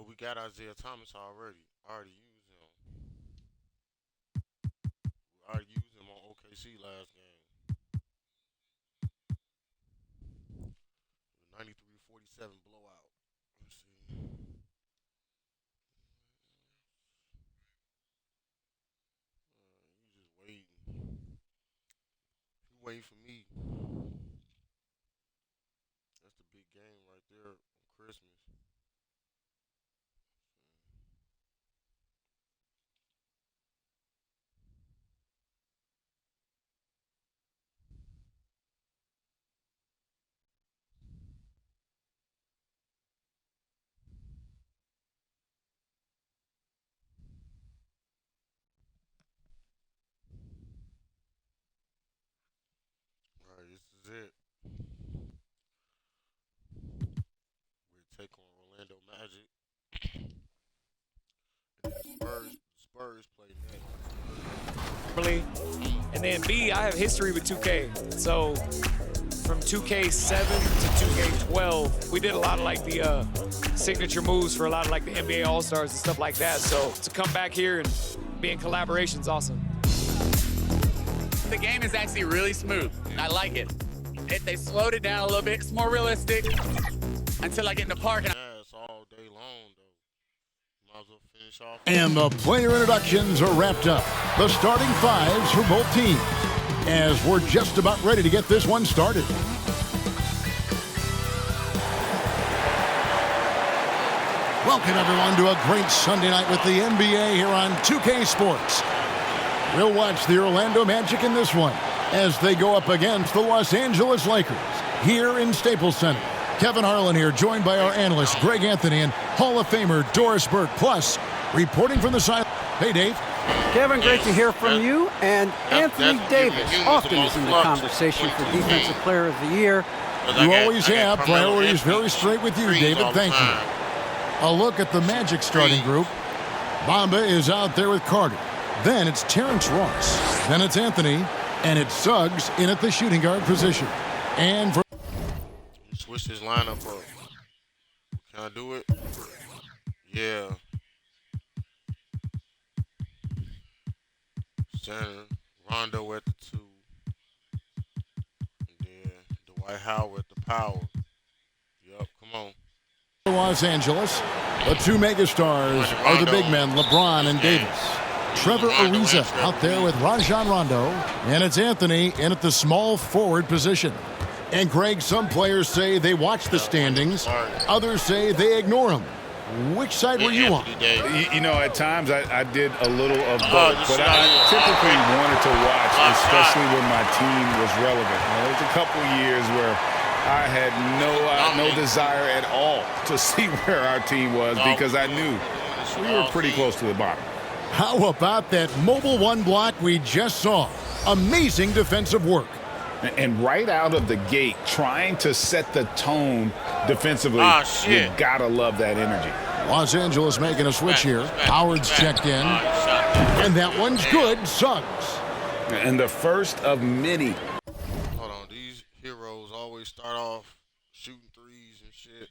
But we got Isaiah Thomas already. Already used him. We already used him on OKC last game. 93-47 blowout. Let's see. You just waiting. You waiting for me. That's the big game right there on Christmas. All right, this is it. We take on Orlando Magic. And then the Spurs play Really. And then B, I have history with 2K. So from 2K7 to 2K12, we did a lot of like the signature moves for a lot of like the NBA All-Stars and stuff like that. So to come back here and be in collaboration is awesome. The game is actually really smooth. I like it. They slowed it down a little bit. It's more realistic until I get in the park. next. Yeah, all day long, though. Might as well finish off. And the player introductions are wrapped up. The starting fives for both teams, as we're just about ready to get this one started. Welcome, everyone, to a great Sunday night with the NBA here on 2K Sports. We'll watch the Orlando Magic in this one as they go up against the Los Angeles Lakers here in Staples Center. Kevin Harlan here, joined by our analyst Greg Anthony and Hall of Famer Doris Burke. Plus, reporting from the side. Hey, Dave. Kevin, great to hear from you. And Anthony Davis often is in the conversation for Defensive Player of the Year. You always have priorities very straight with you, David. Thank you. A look at the Magic starting group. Bamba is out there with Carter. Then it's Terrence Ross. Then it's Anthony. And it's Suggs in at the shooting guard position. And for Switch his lineup up. Can I do it? Yeah. Center. Rondo at the 2. And then Dwight Howard at the power. Yup, come on. Los Angeles, the two megastars are the big men, LeBron and Davis. Trevor Ariza out there with Rajon Rondo. And it's Anthony in at the small forward position. And Greg, some players say they watch the standings. Others say they ignore them. Which side were you on? You know, at times I did a little of both, but I typically wanted to watch, especially when my team was relevant. There was a couple years where I had no desire at all to see where our team was because I knew we were pretty close to the bottom. How about that mobile one block we just saw? Amazing defensive work. And right out of the gate, trying to set the tone defensively, you gotta love that energy. Los Angeles making a switch here. Howard's checked in. And that one's good. Suggs. And the first of many. Hold on, these heroes always start off shooting threes and shit.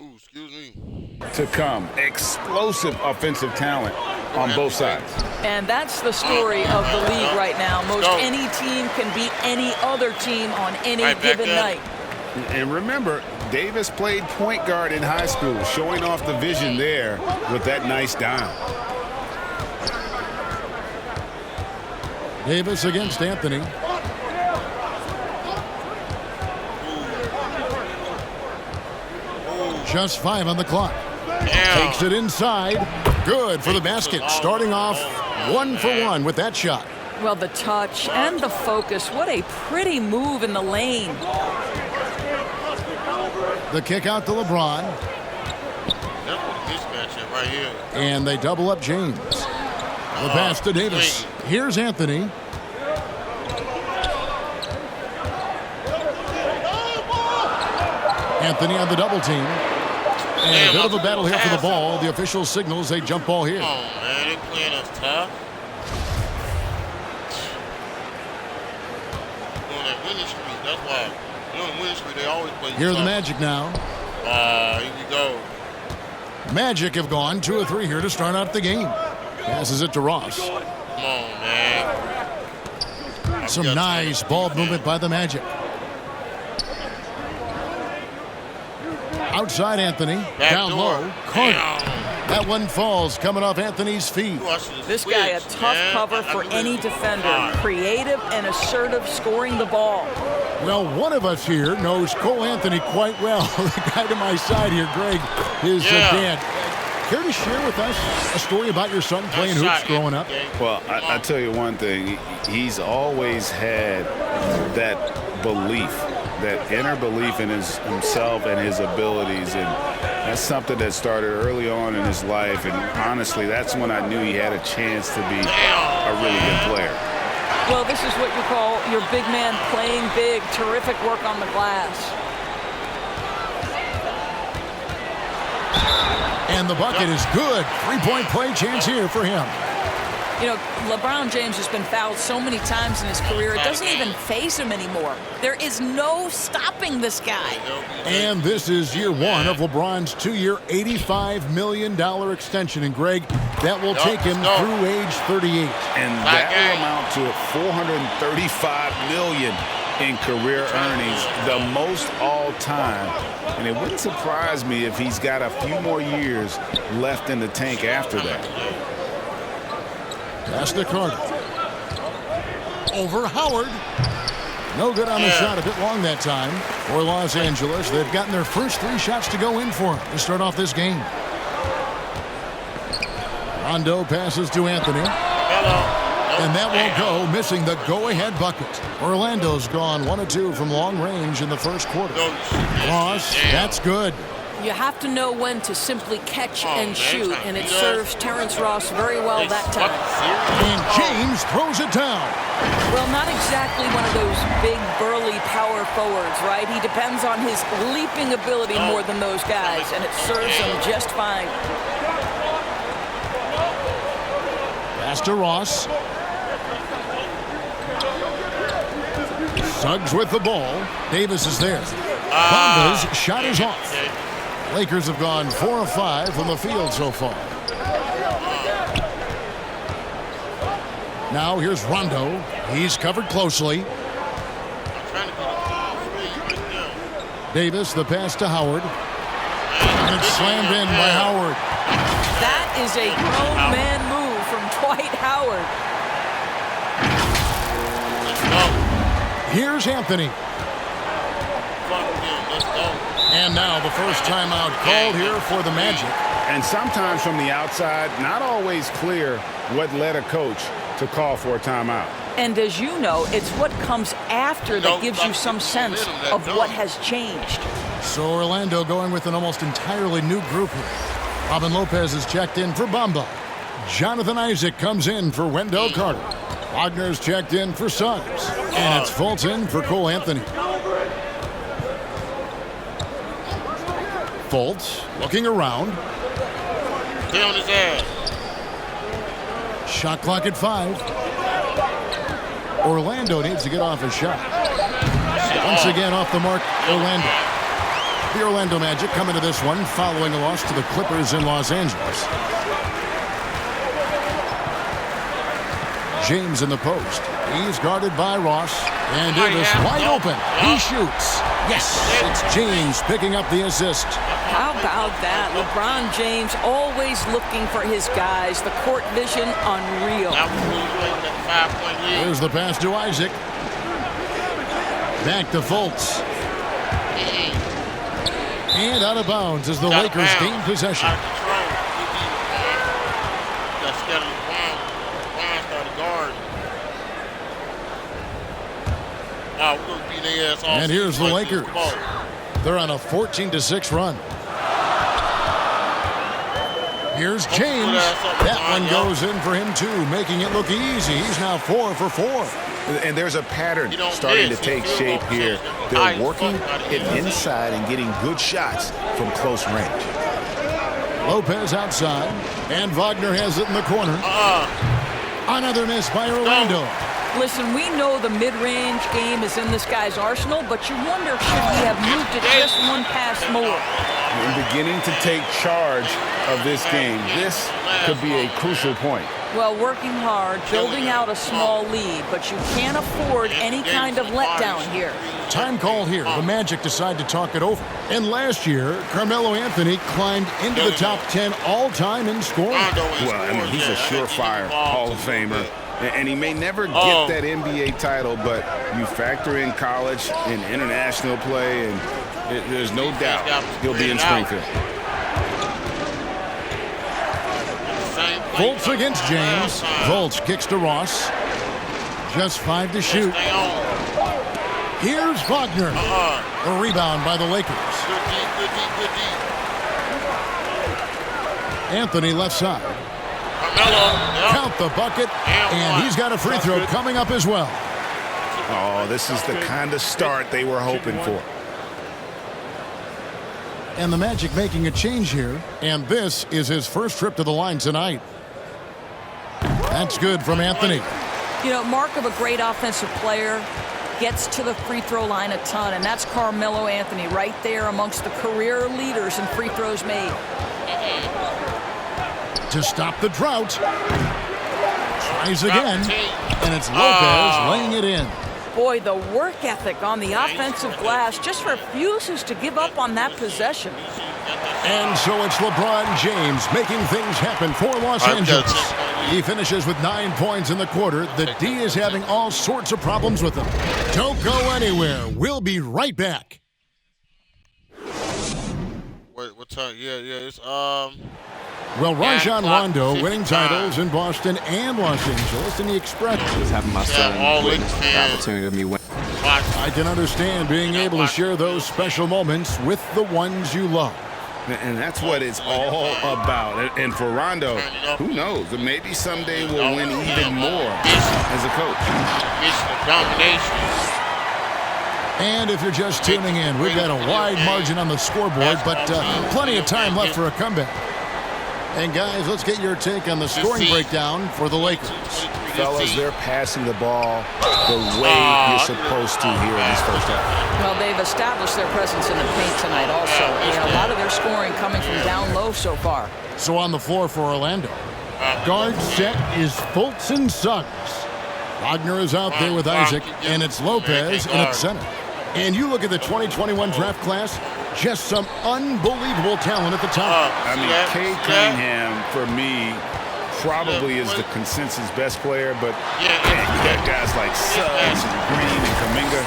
Ooh, excuse me. To come, explosive offensive talent on both sides. And that's the story of the league right now. Most any team can beat any other team on any given night. And remember, Davis played point guard in high school, showing off the vision there with that nice dime. Davis against Anthony. Just 5 on the clock. Takes it inside. Good for the basket. Starting off 1 for 1 with that shot. Well, the touch and the focus. What a pretty move in the lane. The kick out to LeBron. Right here. And they double up James. The pass to Davis. Here's Anthony. Anthony on the double team. And a bit of a battle here for the ball. The official signals a jump ball here. Come on, man. They're playing us tough. Doing that winning streak. That's why. Doing the winning streak, they always play Here are the tough. Magic now. Here we go. Magic have gone 2 of 3 here to start out the game. Passes it to Ross. Come on, man. Some nice ball movement by the Magic. Outside Anthony. Back Down door. low. Carter. Damn. That one falls coming off Anthony's feet. This guy, a tough cover for any defender. Creative and assertive scoring the ball. Well, one of us here knows Cole Anthony quite well. The guy to my side here, Greg, is dad. Care to share with us a story about your son playing hoops growing up? Well, I tell you one thing. He's always had that belief, that inner belief in himself and his abilities. And that's something that started early on in his life. And honestly, that's when I knew he had a chance to be a really good player. Well, this is what you call your big man playing big. Terrific work on the glass. And the bucket is good. 3-point play chance here for him. You know, LeBron James has been fouled so many times in his career, it doesn't even faze him anymore. There is no stopping this guy. And this is year 1 of LeBron's 2-year, $85 million extension. And, Greg, that will take him through age 38. And that will amount to $435 million in career earnings, the most all time. And it wouldn't surprise me if he's got a few more years left in the tank after that. Pass to Carter. Over Howard. No good on the shot. A bit long that time for Los Angeles. They've gotten their first 3 shots to go in for him to start off this game. Rondo passes to Anthony. And that won't go, missing the go-ahead bucket. Orlando's gone 1 of 2 from long range in the first quarter. Ross, that's good. You have to know when to simply catch and shoot, and it serves Terrence Ross very well that time. And James throws it down. Well, not exactly one of those big, burly power forwards, right? He depends on his leaping ability more than those guys, and it serves him just fine. Pass to Ross. Suggs with the ball. Davis is there. Bamba's shot is off. Lakers have gone 4 of 5 from the field so far. Now here's Rondo. He's covered closely. Davis, the pass to Howard. And it's slammed in by Howard. That is a grown man move from Dwight Howard. Here's Anthony. And now the first timeout called here for the Magic. And sometimes from the outside, not always clear what led a coach to call for a timeout. And as you know, it's what comes after that gives you some sense of what has changed. So Orlando going with an almost entirely new group here. Robin Lopez is checked in for Bamba. Jonathan Isaac comes in for Wendell Carter. Wagner's checked in for Suggs. And it's Fulton for Cole Anthony. Fultz looking around. Stay on his ass. Shot clock at 5. Orlando needs to get off his shot. Once again off the mark, Orlando. The Orlando Magic come into this one following a loss to the Clippers in Los Angeles. James in the post. He's guarded by Ross. And Davis wide open. He shoots. Yes, it's James picking up the assist. How about that? LeBron James always looking for his guys. The court vision, unreal. Here's the pass to Isaac. Back to Fultz. And out of bounds as the Lakers gain possession. And here's the Lakers. They're on a 14-6 run. Here's James. That one goes in for him too, making it look easy. He's now 4 for 4. And there's a pattern starting to take shape here. They're working it inside and getting good shots from close range. Lopez outside, and Wagner has it in the corner. Another miss by Orlando. Listen, we know the mid-range game is in this guy's arsenal, but you wonder should he have moved it just one pass more. And beginning to take charge of this game. This could be a crucial point. Well, working hard, building out a small lead, but you can't afford any kind of letdown here. Time called here. The Magic decide to talk it over. And last year, Carmelo Anthony climbed into the top 10 all-time in scoring. Well, I mean, he's a surefire Hall of Famer. And he may never get that NBA title, but you factor in college and international play, and there's no doubt he'll be in Springfield. Fultz against James. Fultz kicks to Ross. Just 5 to shoot. Here's Wagner. A rebound by the Lakers. Anthony left side. Count the bucket, and he's got a free throw coming up as well. Oh, this is the kind of start they were hoping for. And the Magic making a change here, and this is his first trip to the line tonight. That's good from Anthony. You know, mark of a great offensive player, gets to the free throw line a ton, and that's Carmelo Anthony right there amongst the career leaders in free throws made. To stop the drought. Tries again, and it's Lopez laying it in. Boy, the work ethic on the offensive glass just refuses to give up on that possession. And so it's LeBron James making things happen for Los Angeles. He finishes with 9 points in the quarter. The D is having all sorts of problems with him. Don't go anywhere. We'll be right back. Wait, what time? Yeah, it's Well, Rajon Rondo winning titles in Boston and Los Angeles, and he expressed having my son witness the opportunity of me winning. I can understand being able to share those special moments with the ones you love. And that's what it's all about. And for Rondo, who knows? Maybe someday we'll win even more as a coach. And if you're just tuning in, we've got a wide margin on the scoreboard, but plenty of time left for a comeback. And guys, let's get your take on the scoring breakdown for the Lakers. Fellas, they're passing the ball the way you're supposed to here in this first half. Well, they've established their presence in the paint tonight also. And a lot of their scoring coming from down low so far. So on the floor for Orlando. Guard set is Fultz and Suggs. Wagner is out there with Isaac, and it's Lopez in at center. And you look at the 2021 draft class, just some unbelievable talent at the top. I mean, Cade Cunningham, for me, probably is the consensus best player, but man, you got guys like Suggs and Green and Kuminga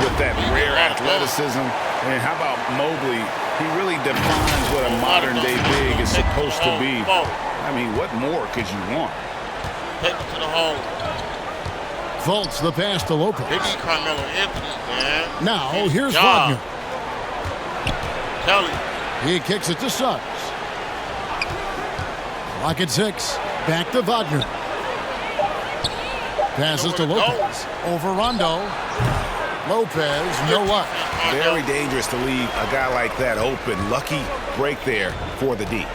with that rare athleticism. And how about Mobley? He really defines what a modern-day big is supposed to be. I mean, what more could you want? Take it to the hole. Fultz the pass to Lopez. They need Carmelo Anthony, man. Now, here's Wagner. Kelly. He kicks it to Suggs. Clock at 6. Back to Wagner. Passes to Lopez. Over Rondo. Lopez, no luck. Very dangerous to leave a guy like that open. Lucky break there for the D.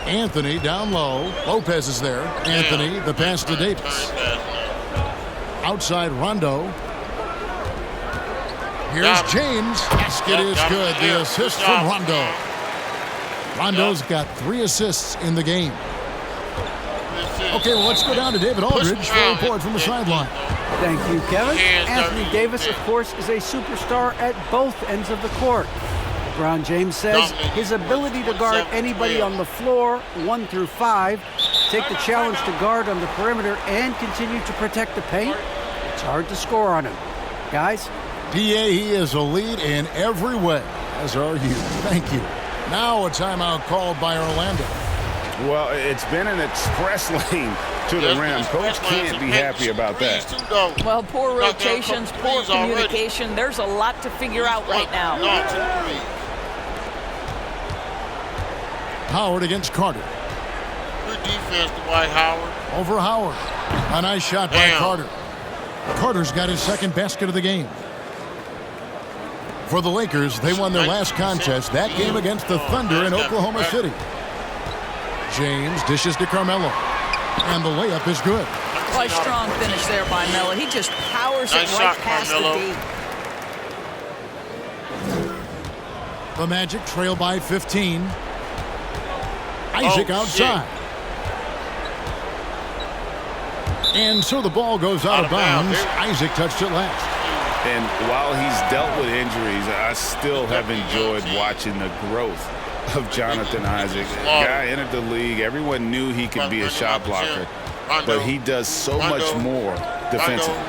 Anthony down low. Lopez is there. Anthony, the pass to Davis. Outside Rondo. Here's James. Basket is good. The assist from Rondo. Rondo's got 3 assists in the game. Okay, well, let's go down to David Aldridge for a report from the sideline. Thank you, Kevin. Anthony Davis, of course, is a superstar at both ends of the court. LeBron James says his ability to guard anybody on the floor, 1 through 5, take the challenge to guard on the perimeter, and continue to protect the paint, it's hard to score on him. Guys? PA, he is a lead in every way, as are you. Thank you. Now a timeout called by Orlando. Well, it's been an express lane to the rim. Coach can't be happy about that. Well, poor rotations, poor communication. There's a lot to figure out right now. Howard against Carter. Good defense, Dwight Howard. Over Howard. A nice shot by Carter. Carter's got his second basket of the game. For the Lakers, they won their last contest, that game against the Thunder in Oklahoma City. James dishes to Carmelo, and the layup is good. Quite strong finish there by Melo. He just powers it right past the D. The Magic trail by 15. Isaac outside. And so the ball goes out of bounds. Isaac touched it last. And while he's dealt with injuries, I still have enjoyed watching the growth of Jonathan Isaac. The guy entered the league. Everyone knew he could be a shot blocker, but he does so much more defensively.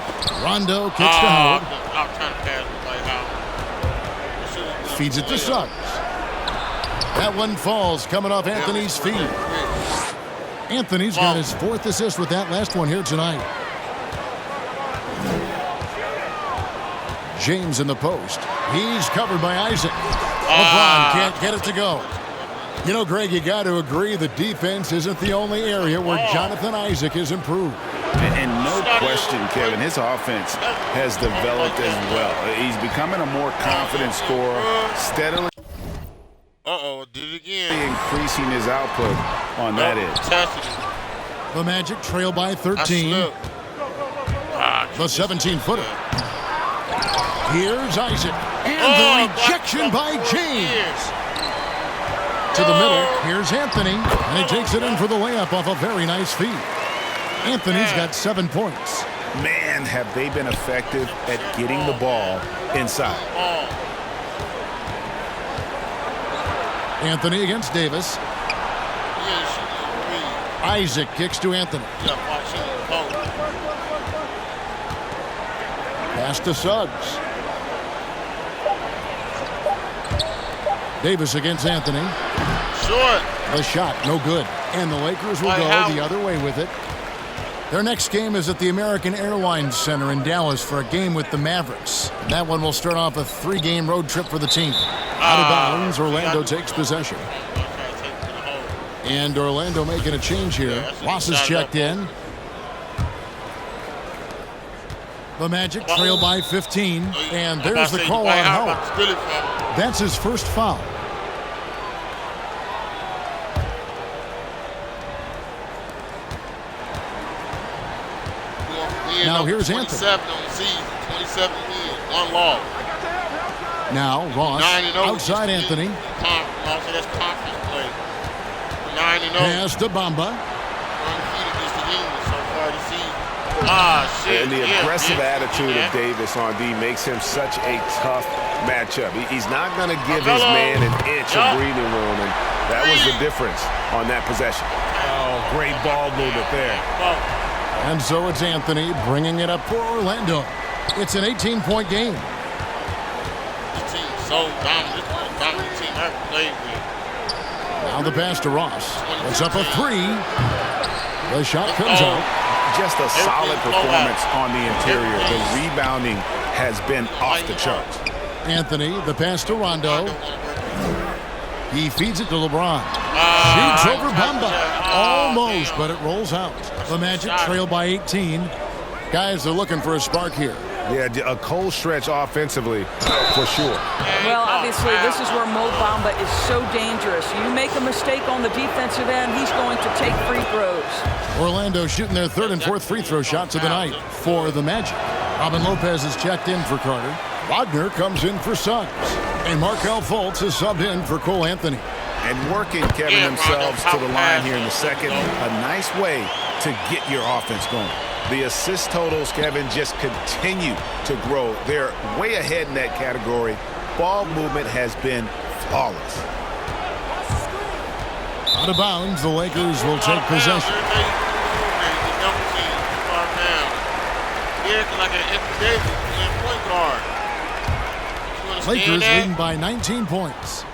Rondo kicks to Howard. Feeds it to Suggs. That one falls coming off Anthony's feet. Anthony's got his 4th assist with that last one here tonight. James in the post. He's covered by Isaac. LeBron can't get it to go. You know, Greg, you got to agree the defense isn't the only area where Jonathan Isaac has improved. And no question, Kevin, his offense has developed as well. He's becoming a more confident scorer, steadily did it again. Increasing his output on that end. The Magic trail by 13. The 17-footer. Here's Isaac. And the rejection by James. To the middle. Here's Anthony. And he takes it in for the layup off a very nice feed. Anthony's got 7 points. Man, have they been effective at getting the ball inside. Anthony against Davis. Isaac kicks to Anthony. Pass to Suggs. Davis against Anthony. Short. The shot, no good. And the Lakers will go the other way with it. Their next game is at the American Airlines Center in Dallas for a game with the Mavericks. That one will start off a 3-game road trip for the team. Out of bounds, Orlando takes possession. And Orlando making a change here. Ross is checked in. The Magic trail by 15. And there's the call on Howard. That's his first foul. Now here's Anthony. 27 on the season, 27 wins, 1 loss. Now Ross outside Anthony. That's conference play. 9-0. Pass to Bamba. Undefeated against the Union so far this season. Shit. And the aggressive attitude of Davis on D makes him such a tough matchup. He's not going to give his man an inch of breathing room, and that was the difference on that possession. Oh, great ball movement there. And so it's Anthony bringing it up for Orlando. It's an 18-point game. This team's so dominant. This is the most dominant team I ever played with. Now the pass to Ross. It's up a 3. The shot comes out. Just a solid performance on the interior. The rebounding has been off the charts. Anthony, the pass to Rondo. He feeds it to LeBron. Shoots over Bamba. Almost, but it rolls out. The Magic trail by 18. Guys are looking for a spark here. Yeah, a cold stretch offensively, for sure. Well, obviously, this is where Mo Bamba is so dangerous. You make a mistake on the defensive end, he's going to take free throws. Orlando shooting their 3rd and 4th free throw shots of the night for the Magic. Robin Lopez is checked in for Carter. Wagner comes in for Suggs. And Markelle Fultz is subbed in for Cole Anthony. And working, Kevin, themselves to the line here in the second. A nice way to get your offense going. The assist totals, Kevin, just continue to grow. They're way ahead in that category. Ball movement has been flawless. Out of bounds, the Lakers will take possession. Lakers leading by 19 points.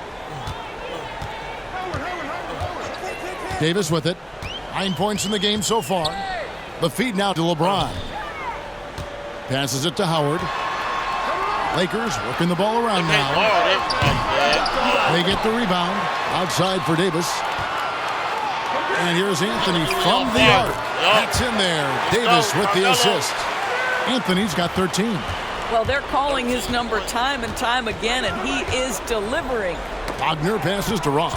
Davis with it. 9 points in the game so far. The feed now to LeBron. Passes it to Howard. Lakers working the ball around now. They get the rebound. Outside for Davis. And here's Anthony from the arc. That's in there. Davis with the assist. Anthony's got 13. Well, they're calling his number time and time again, and he is delivering. Wagner passes to Ross.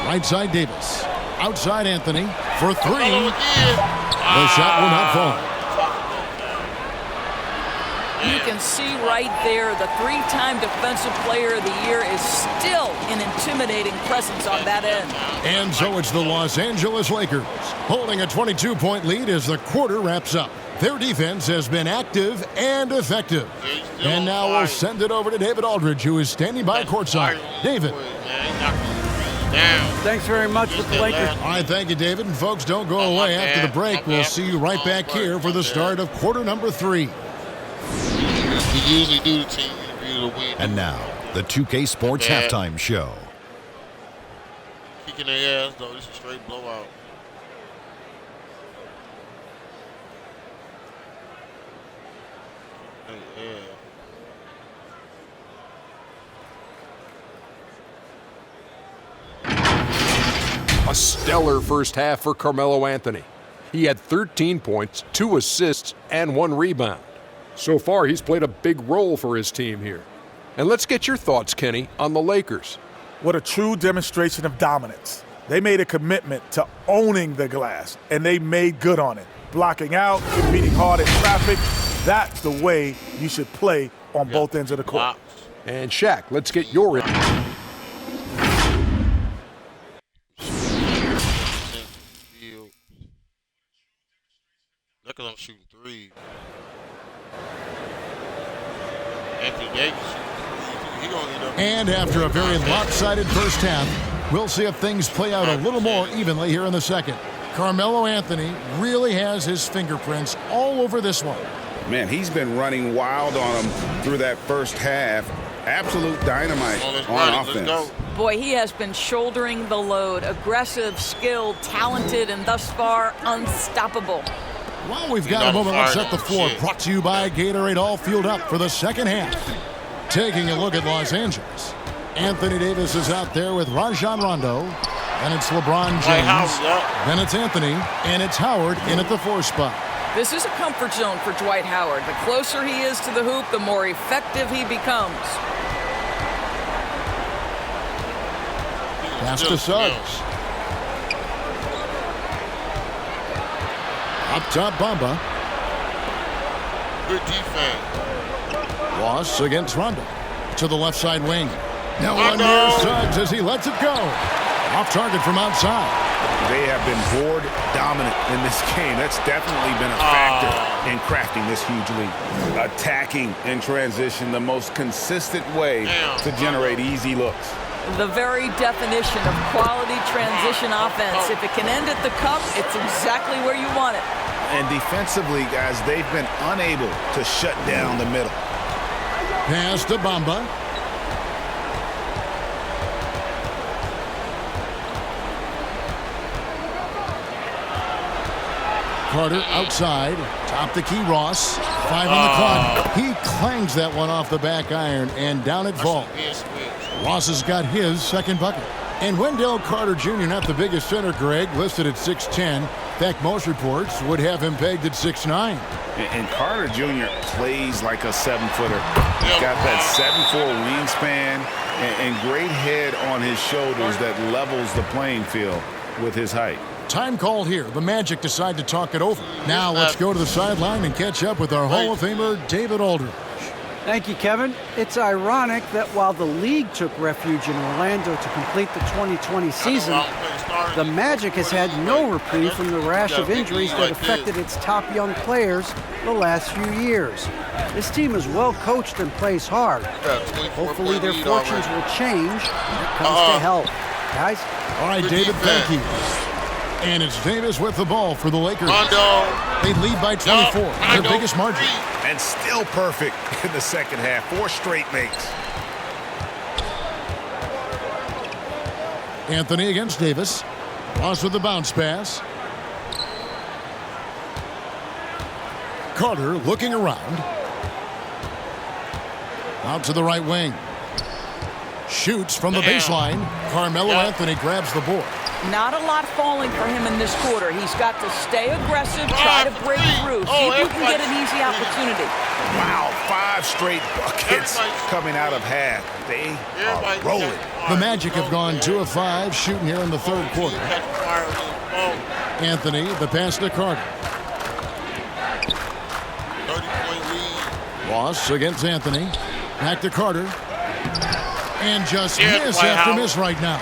Right side Davis. Outside Anthony for three. The shot will not fall. You can see right there the three-time Defensive Player of the Year is still an intimidating presence on that end. And so it's the Los Angeles Lakers holding a 22-point lead as the quarter wraps up. Their defense has been active and effective. And now we'll send it over to David Aldridge, who is standing by courtside. David. Thanks very much with the Lakers. All right, thank you, David. And folks, don't go away after the break. We'll see you right back here for the start of quarter number 3. We usually do the team interview to win. And now, the 2K Sports Halftime Show. Kicking their ass, though. This is a straight blowout. A stellar first half for Carmelo Anthony. He had 13 points, 2 assists, and 1 rebound. So far, he's played a big role for his team here. And let's get your thoughts, Kenny, on the Lakers. What a true demonstration of dominance. They made a commitment to owning the glass, and they made good on it. Blocking out, competing hard in traffic, that's the way you should play on both ends of the court. And Shaq, let's get your input. Because I'm shooting 3. Anthony Davis shooting 3. And after a very lopsided first half, we'll see if things play out a little more evenly here in the second. Carmelo Anthony really has his fingerprints all over this one. Man, he's been running wild on him through that first half. Absolute dynamite on offense. Boy, he has been shouldering the load. Aggressive, skilled, talented, and thus far unstoppable. Well, we've got a moment. Let's set the floor. Brought to you by Gatorade, all fueled up for the second half. Taking a look at Los Angeles. Anthony Davis is out there with Rajon Rondo. Then it's LeBron James. Then it's Anthony. And it's Howard in at the 4 spot. This is a comfort zone for Dwight Howard. The closer he is to the hoop, the more effective he becomes. Pass to Suggs. Up top, Bamba. Good defense. Ross against Rondo. To the left side wing. Now one near Suggs as he lets it go. Off target from outside. They have been board dominant in this game. That's definitely been a factor in crafting this huge lead. Attacking in transition, the most consistent way to generate easy looks. The very definition of quality transition offense. If it can end at the cup, it's exactly where you want it. And defensively, guys, they've been unable to shut down the middle. Pass to Bamba. Carter outside. Top the key, Ross. 5 on the clock. He clangs that one off the back iron, and down it falls. Ross has got his second bucket. And Wendell Carter Jr., not the biggest center, Greg, listed at 6'10". In fact, most reports would have him pegged at 6'9". And Carter Jr. plays like a 7-footer. He's got that 7'4" wingspan and great head on his shoulders that levels the playing field with his height. Time called here. The Magic decide to talk it over. Now let's go to the sideline and catch up with our Hall of Famer, David Aldridge. Thank you, Kevin. It's ironic that while the league took refuge in Orlando to complete the 2020 season, the Magic has had no reprieve from the rash of injuries that affected its top young players the last few years. This team is well coached and plays hard. Hopefully their fortunes will change when it comes to health. Guys? All right, David, thank you. And it's Davis with the ball for the Lakers. They lead by 24, their biggest margin. And still perfect in the second half. 4 straight makes. Anthony against Davis. Ross with the bounce pass. Carter looking around. Out to the right wing. Shoots from the baseline. Carmelo Anthony grabs the board. Not a lot falling for him in this quarter. He's got to stay aggressive, try to break through, see if he can get an easy opportunity. Wow, 5 straight buckets coming out of half. They are rolling. The Magic have gone 2 of 5 shooting here in the third quarter. Anthony, the pass to Carter. 30-point lead. Ross against Anthony. Back to Carter. And just miss after miss right now.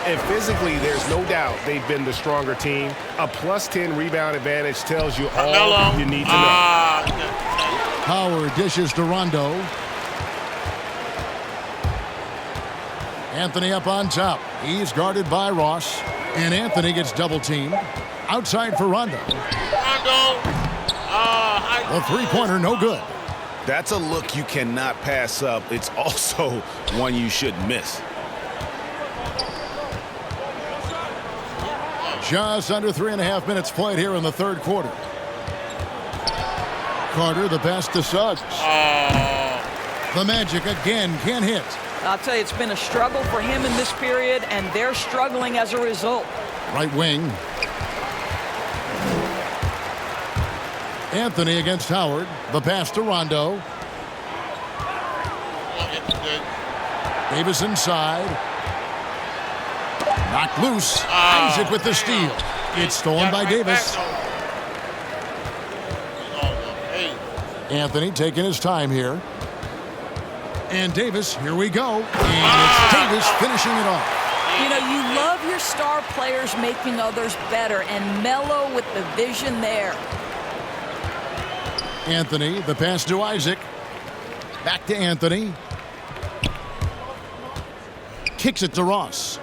And physically, there's no doubt they've been the stronger team. A plus 10 rebound advantage tells you all you need to know. Howard dishes to Rondo. Anthony up on top. He's guarded by Ross. And Anthony gets double teamed. Outside for Rondo. The three-pointer no good. That's a look you cannot pass up. It's also one you should miss. Just under 3.5 minutes played here in the third quarter. Carter, the pass to Suggs. The Magic again can't hit. I'll tell you, it's been a struggle for him in this period, and they're struggling as a result. Right wing. Anthony against Howard. The pass to Rondo. Davis inside. Knocked loose. Isaac with the steal. It's stolen by Davis. Anthony taking his time here. And Davis, here we go. And it's Davis finishing it off. You know, you love your star players making others better, and Melo with the vision there. Anthony, the pass to Isaac. Back to Anthony. Kicks it to Ross.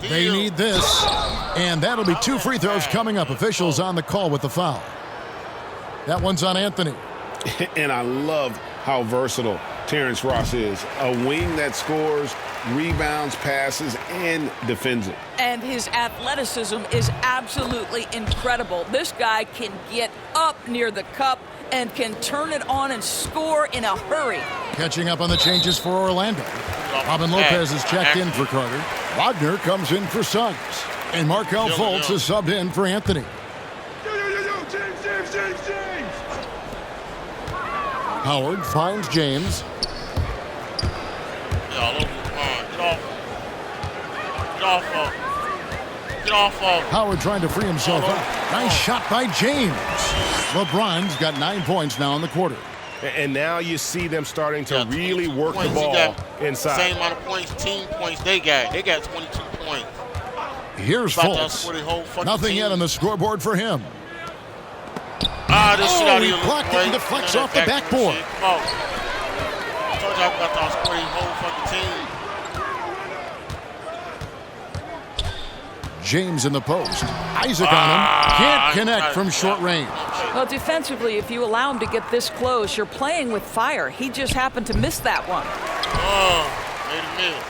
They need this. And that'll be 2 free throws coming up. Officials on the call with the foul. That one's on Anthony. And I love how versatile Terrence Ross is. A wing that scores, rebounds, passes, and defends it. And his athleticism is absolutely incredible. This guy can get up near the cup and can turn it on and score in a hurry. Catching up on the changes for Orlando. Robin Lopez is checked in for Carter. Wagner comes in for Suggs. And Markelle Fultz is subbed in for Anthony. Howard finds James. Get off of. Howard trying to free himself up. Nice shot by James. LeBron's got 9 points now in the quarter. And now you see them starting to really work the ball inside. Same amount of points, team points they got. They got 22 points. Here's Fultz. Nothing yet on the scoreboard for him. This shit out of he here. blocked it and deflects off the backboard. I told you I got to score the whole fucking team. James in the post. Isaac on him. Can't connect from short range. Well, defensively, if you allow him to get this close, you're playing with fire. He just happened to miss that one. Wait a minute.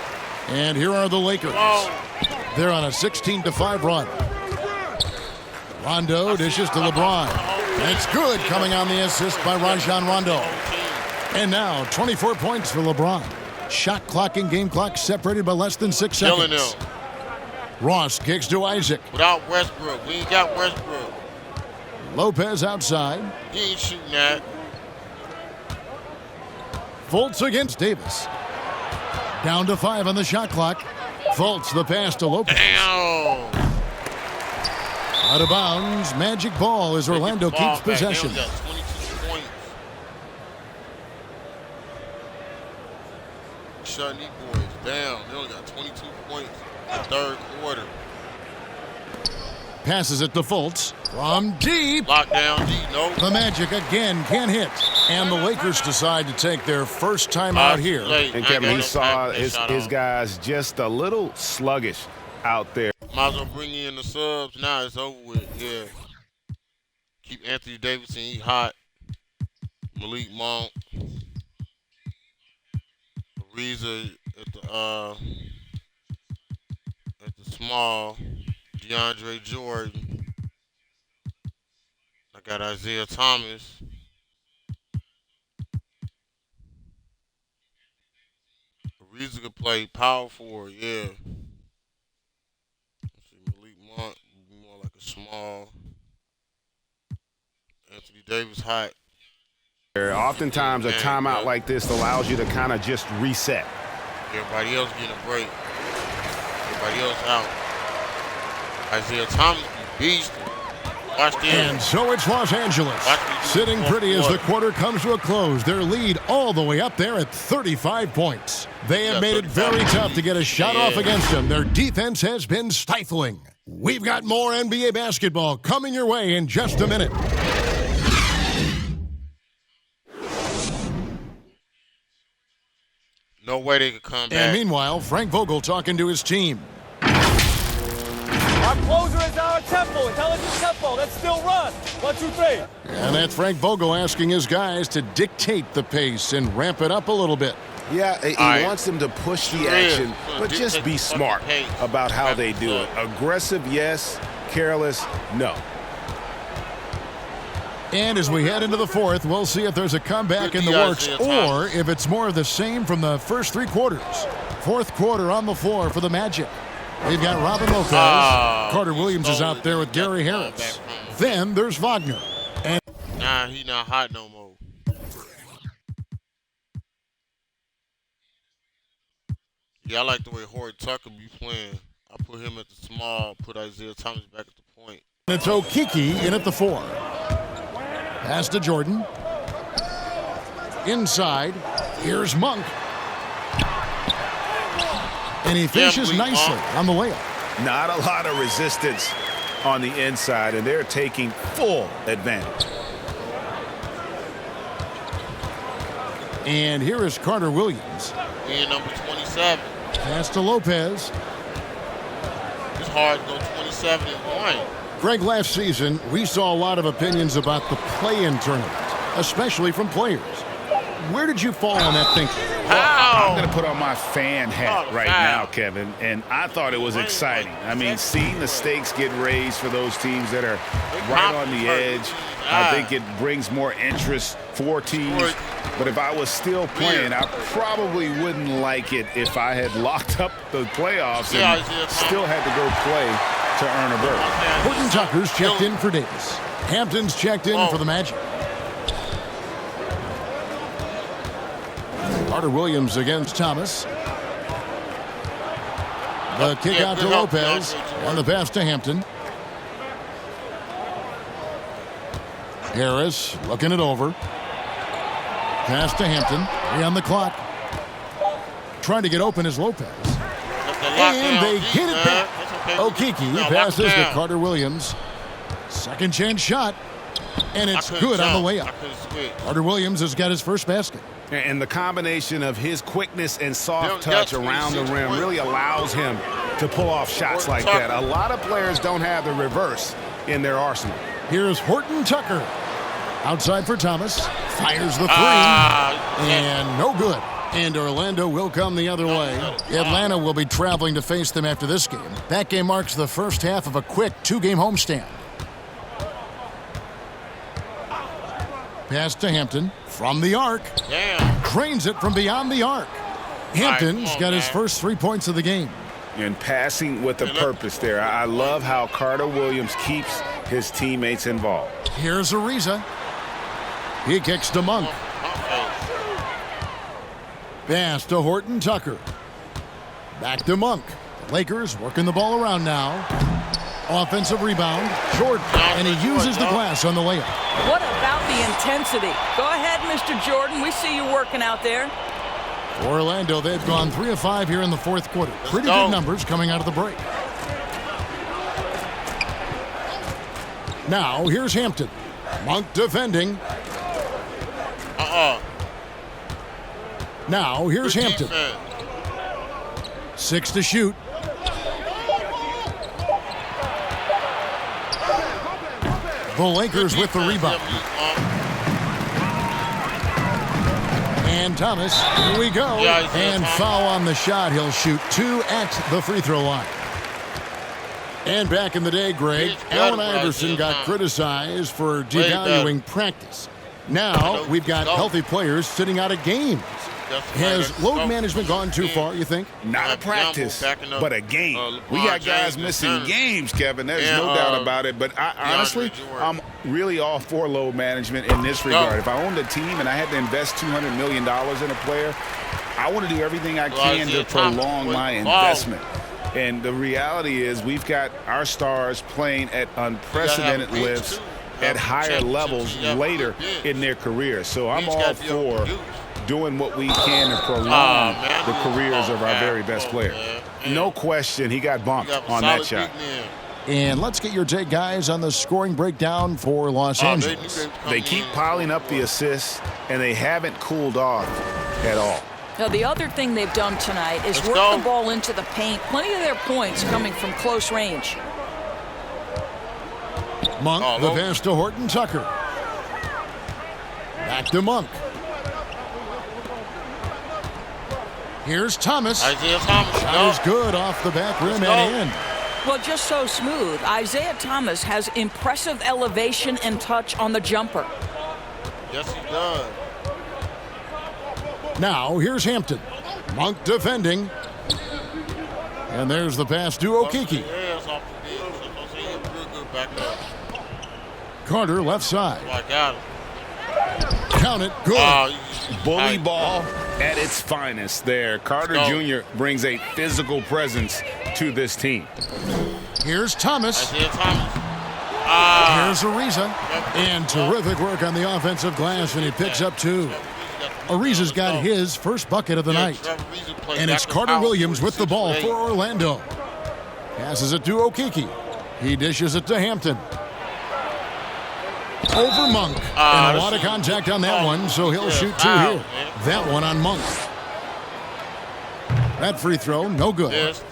And here are the Lakers. They're on a 16-5 run. Rondo dishes to LeBron. It's good, coming on the assist by Rajon Rondo. And now 24 points for LeBron. Shot clock and game clock separated by less than 6 seconds. Ross kicks to Isaac. Without Westbrook, we ain't got Westbrook. Lopez outside. He ain't shooting that. Fultz against Davis. Down to 5 on the shot clock. Fultz the pass to Lopez. Damn. Out of bounds. Magic ball as Orlando keeps possession. They only got 22 points. Shutting these boys down. They only got 22 points in the third quarter. Passes it to Fultz from deep. Lockdown deep. Nope. The Magic again can't hit. And the Lakers decide to take their first time out here. And Kevin, he saw his guys just a little sluggish out there. Might as well bring in the subs. Now it's over with. Yeah. Keep Anthony Davis he hot. Malik Monk. Ariza at the small. DeAndre Jordan. I got Isaiah Thomas. Reason could play power forward, yeah. Let's see, Malik Monk would be more like a small. Anthony Davis hot. Oftentimes, a timeout like this allows you to kind of just reset. Everybody else getting a break. Everybody else out. Isaiah Thomas be beast. Watch this. And so it's Los Angeles. Sitting pretty as the quarter comes to a close. Their lead all the way up there at 35 points. They have made it very tough to get a shot off against them. Their defense has been stifling. We've got more NBA basketball coming your way in just a minute. No way they could come back. And meanwhile, Frank Vogel talking to his team. Our closer is our tempo, intelligent tempo. Let's still run. 1, 2, 3. And that's Frank Vogel asking his guys to dictate the pace and ramp it up a little bit. Yeah, he wants them to push the action, but just be smart about how they do it. Aggressive, yes. Careless, no. And as we head into the fourth, we'll see if there's a comeback in the works or if it's more of the same from the first 3 quarters. Fourth quarter on the floor for the Magic. We've got Robin Lopez. Carter Williams is out there with Gary Harris. Then there's Wagner. And nah, he not hot no more. Yeah, I like the way Horton Tucker be playing. I put him at the small, put Isaiah Thomas back at the point. it's Okeke in at the 4. Pass to Jordan. Inside. Here's Monk. And he finishes nicely on the layup. Not a lot of resistance on the inside, and they're taking full advantage. And here is Carter Williams. And number 27. Pass to Lopez. It's hard to go 27 and 1. Greg, last season, we saw a lot of opinions about the play-in tournament, especially from players. Where did you fall on that thinking? Well, I'm going to put on my fan hat right now, Kevin, and I thought it was exciting. I mean, seeing the stakes get raised for those teams that are right on the edge, I think it brings more interest for teams. But if I was still playing, I probably wouldn't like it if I had locked up the playoffs and still had to go play to earn a berth. Horton Tucker's checked in for Davis. Hampton's checked in for the Magic. Carter Williams against Thomas. The kick out to Lopez and the pass to Hampton. Harris looking it over. Pass to Hampton. 3 on the clock. Trying to get open is Lopez. And they hit it back. Okeke passes to Carter Williams. Second chance shot. And it's good on the layup. Carter Williams has got his first basket. And the combination of his quickness and soft touch around the rim really allows him to pull off shots like that. A lot of players don't have the reverse in their arsenal. Here's Horton Tucker. Outside for Thomas. Fires the 3. And no good. And Orlando will come the other way. Atlanta will be traveling to face them after this game. That game marks the first half of a quick 2-game homestand. Pass to Hampton from the arc. Drains it from beyond the arc. Hampton's got his first 3 points of the game. And passing with a purpose there. I love how Carter Williams keeps his teammates involved. Here's Ariza. He kicks to Monk. Pass to Horton Tucker. Back to Monk. The Lakers working the ball around now. Offensive rebound. Jordan. And he uses the glass on the layup. What about the intensity? Go ahead, Mr. Jordan. We see you working out there. For Orlando, they've gone 3 of 5 here in the fourth quarter. Pretty good numbers coming out of the break. Now, here's Hampton. Monk defending. Now, here's Hampton. 6 to shoot. The Lakers with the rebound. And Thomas, here we go. And foul on the shot. He'll shoot 2 at the free throw line. And back in the day, Greg, Allen Iverson got criticized for devaluing practice. Now we've got healthy players sitting out of games. Has load management gone too far, you think? Not a practice, but a game. We got guys missing games, Kevin. There's no doubt about it. But honestly, I'm really all for load management in this regard. If I owned a team and I had to invest $200 million in a player, I want to do everything I can to prolong my investment. And the reality is we've got our stars playing at unprecedented lifts at higher levels later in their career. So I'm all for doing what we can to prolong the careers of our very best players. No question, he got bumped on that shot. And let's get your take, guys, on the scoring breakdown for Los Angeles. They keep piling up the assists, and they haven't cooled off at all. Now, the other thing they've done tonight is work the ball into the paint. Plenty of their points coming from close range. Monk, the pass to Horton Tucker. Back to Monk. Here's Thomas. Isaiah Thomas. Shot is good off the back rim and in. Well, just so smooth. Isaiah Thomas has impressive elevation and touch on the jumper. Yes, he does. Now, here's Hampton. Monk defending. And there's the pass to Okeke. Carter left side. Oh, I got him. Count it. Good. Bully ball at its finest there. Carter Jr. brings a physical presence to this team. Here's Thomas. Isaiah Thomas. Here's Ariza. And terrific work on the offensive glass, and he picks up 2. Ariza's got his first bucket of the night. And it's Carter Williams with the ball for Orlando. Passes it to Okeke. He dishes it to Hampton. Over Monk. And a lot of contact on that one, so he'll shoot 2 here. That one on Monk. That free throw, no good. Yes.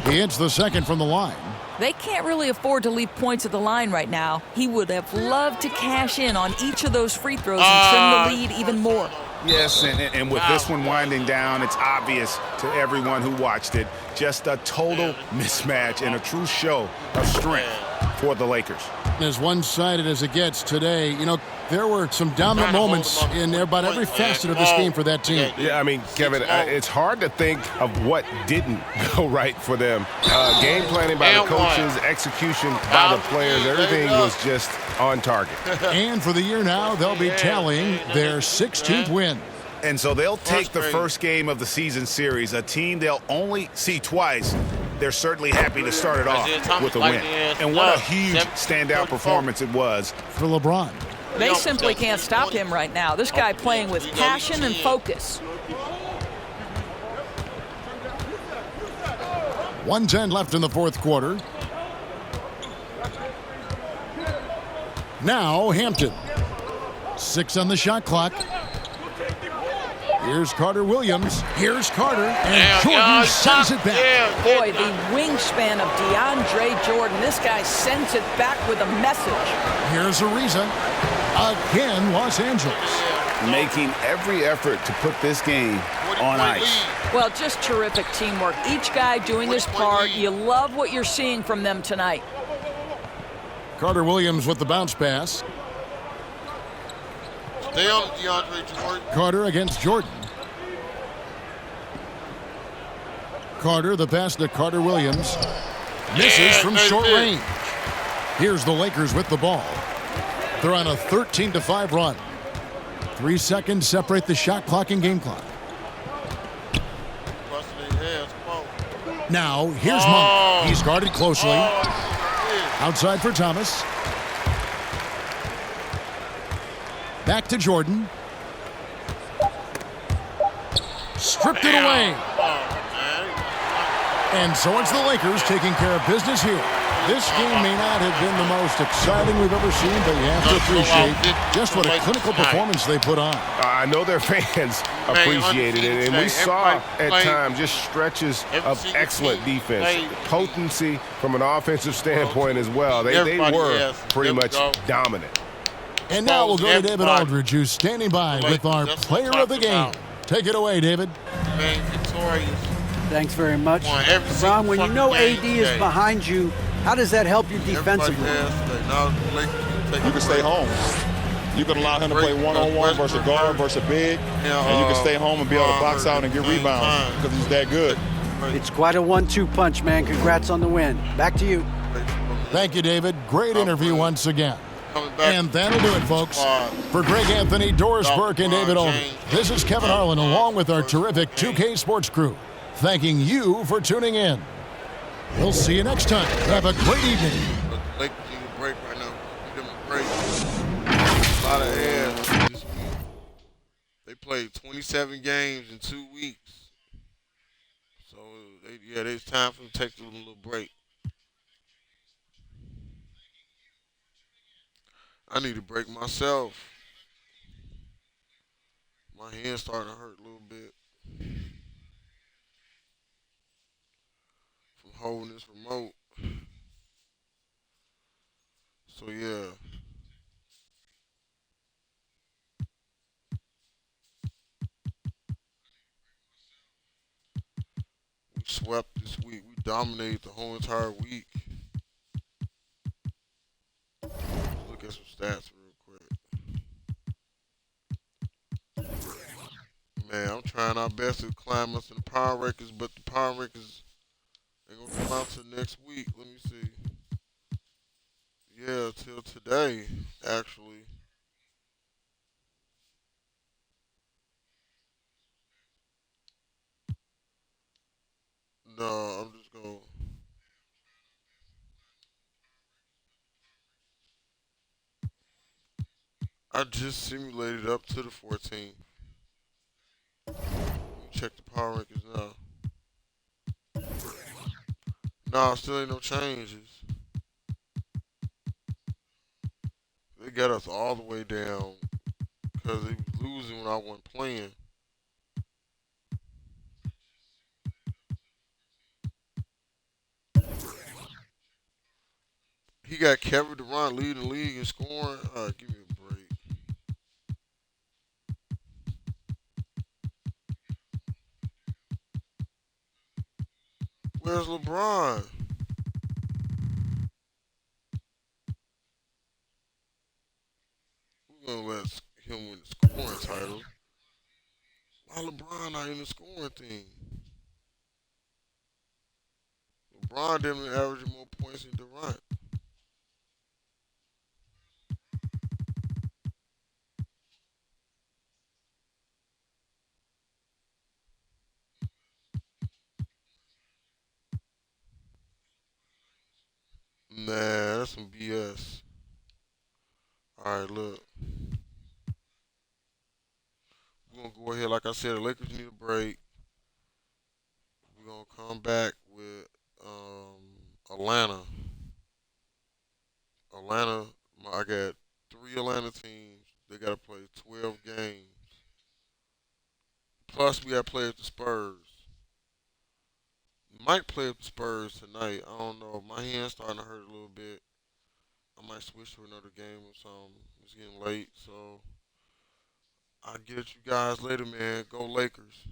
He hits the second from the line. They can't really afford to leave points at the line right now. He would have loved to cash in on each of those free throws and trim the lead even more. Yes, and with this one winding down, it's obvious to everyone who watched it. Just a total mismatch and a true show of strength for the Lakers. As one-sided as it gets today, you know, there were some dominant moments in about every facet of this game for that team. Yeah, I mean, Kevin, it's hard to think of what didn't go right for them. Game planning by the coaches, execution by the players, everything was just on target. And for the year now, they'll be tallying their 16th win. And so they'll take the first game of the season series, a team they'll only see twice. They're certainly happy to start it off with a win. And what a huge standout performance it was for LeBron. They simply can't stop him right now. This guy playing with passion and focus. 1:10 left in the fourth quarter. Now Hampton. 6 on the shot clock. Here's Carter Williams. Here's Carter. And Jordan sends it back. Boy, the wingspan of DeAndre Jordan. This guy sends it back with a message. Here's Ariza. Again, Los Angeles. Making every effort to put this game on ice. Well, just terrific teamwork. Each guy doing his part. You love what you're seeing from them tonight. Carter Williams with the bounce pass. Stay on DeAndre Jordan. Carter against Jordan. Carter, the pass to Carter Williams. Misses from short range. Here's the Lakers with the ball. They're on a 13-5 run. 3 seconds separate the shot clock and game clock. Now, here's Monk. He's guarded closely. Outside for Thomas. Back to Jordan. Stripped it away. And so it's the Lakers taking care of business here. This game may not have been the most exciting we've ever seen, but you have to appreciate just what a clinical performance they put on. I know their fans appreciated it, and we saw at times just stretches of excellent defense. Potency from an offensive standpoint as well. They were pretty much dominant. And now we'll go to David Aldridge, who's standing by with our player of the game. Take it away, David. Thanks very much. LeBron, when you know AD is behind you, how does that help you defensively? You can stay home. You can allow him to play one-on-one versus a guard versus a big, and you can stay home and be able to box out and get rebounds because he's that good. It's quite a 1-2 punch, man. Congrats on the win. Back to you. Thank you, David. Great interview once again. And that'll do it, folks. For Greg Anthony, Doris Burke, and David Olney, this is Kevin Harlan along with our terrific 2K Sports crew, thanking you for tuning in. We'll see you next time. Have a great evening. Lakers need a break right now. Give them a break. A lot of ass this week. They played 27 games in 2 weeks. So, it's time for them to take a little break. I need to break myself. My hand's starting to hurt a little bit from holding this remote. So yeah. We swept this week. We dominated the whole entire week. Look at some stats real quick. Man, I'm trying our best to climb us in the power rankings, but the power rankings ain't gonna come out till next week. Let me see. Yeah, till today, actually. No, I'm just gonna. I just simulated up to the 14th. Let me check the power rankings now. Nah, still ain't no changes. They got us all the way down because they was losing when I wasn't playing. He got Kevin Durant leading the league in scoring. Give me a break. Where's LeBron? We're gonna let him win the scoring title. Why LeBron not in the scoring thing? LeBron didn't average more points than Durant. Nah, that's some BS. Alright, look. We're going to go ahead. Like I said, the Lakers need a break. We're going to come back with Atlanta. I got 3 Atlanta teams. They got to play 12 games. Plus, we got to play with the Spurs. Might play with the Spurs tonight. I don't know. My hand's starting to hurt a little bit. I might switch to another game or something. It's getting late, so I'll get at you guys later, man. Go Lakers.